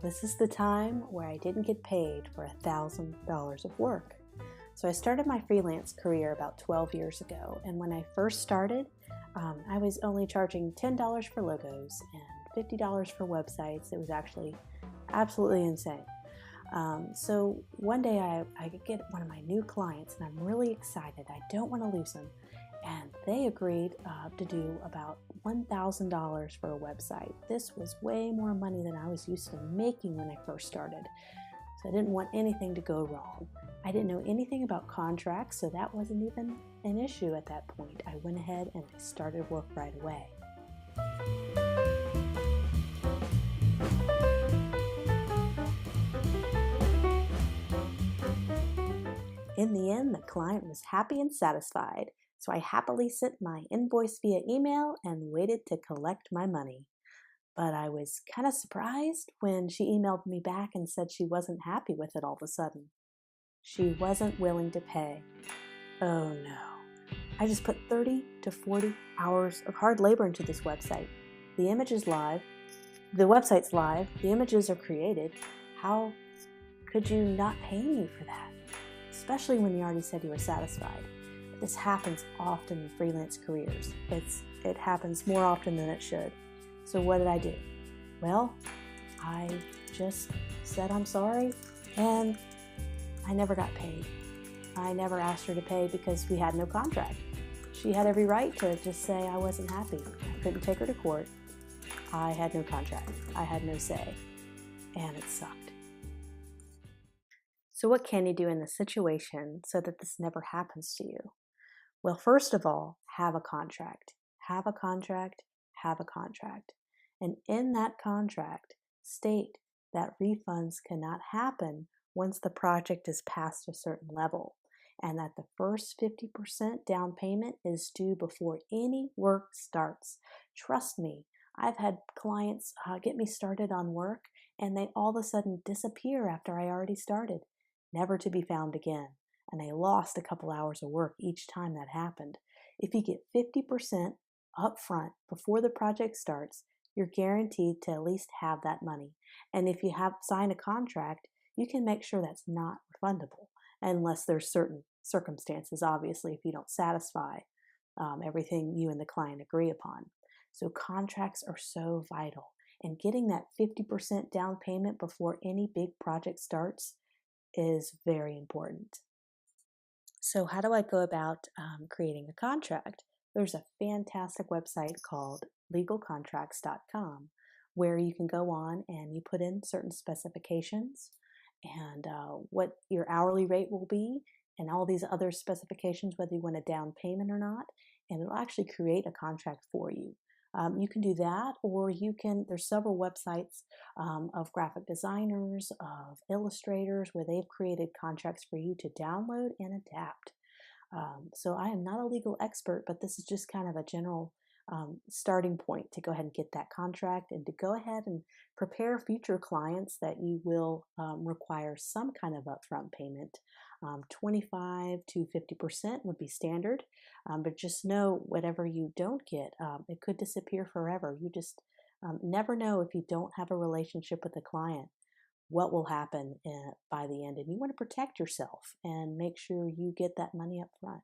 this is the time where I didn't get paid for $1,000 of work. So I started my freelance career about 12 years ago, and when I first started, I was only charging $10 for logos and $50 for websites. It was actually absolutely insane. So one day I get one of my new clients, and I'm really excited. I don't want to lose them. And they agreed to do about $1,000 for a website. This was way more money than I was used to making when I first started. So I didn't want anything to go wrong. I didn't know anything about contracts, so that wasn't even an issue at that point. I went ahead and I started work right away. In the end, the client was happy and satisfied, so I happily sent my invoice via email and waited to collect my money. But I was kind of surprised when she emailed me back and said she wasn't happy with it all of a sudden. She wasn't willing to pay. Oh no. I just put 30 to 40 hours of hard labor into this website. The image is live. The website's live. The images are created. How could you not pay me for that? Especially when you already said you were satisfied. This happens often in freelance careers. It happens more often than it should. So what did I do? Well, I just said I'm sorry, and I never got paid. I never asked her to pay because we had no contract. She had every right to just say I wasn't happy. I couldn't take her to court. I had no contract. I had no say, and it sucked. So what can you do in this situation so that this never happens to you? Well, first of all, have a contract. Have a contract, have a contract. And in that contract, state that refunds cannot happen once the project is past a certain level, and that the first 50% down payment is due before any work starts. Trust me, I've had clients get me started on work, and they all of a sudden disappear after I already started, never to be found again. And I lost a couple hours of work each time that happened. If you get 50% up front before the project starts, you're guaranteed to at least have that money. And if you have signed a contract, you can make sure that's not refundable, unless there's certain circumstances, obviously, if you don't satisfy everything you and the client agree upon. So contracts are so vital. And getting that 50% down payment before any big project starts is very important. So how do I go about creating a contract? There's a fantastic website called legalcontracts.com where you can go on and you put in certain specifications and what your hourly rate will be and all these other specifications, whether you want a down payment or not, and it'll actually create a contract for you. You can do that, or there's several websites of graphic designers, of illustrators, where they've created contracts for you to download and adapt. So I am not a legal expert, but this is just kind of a general starting point to go ahead and get that contract and to go ahead and prepare future clients that you will require some kind of upfront payment. 25 to 50% would be standard, but just know whatever you don't get, it could disappear forever. You just never know if you don't have a relationship with the client, what will happen by the end. And you want to protect yourself and make sure you get that money up front.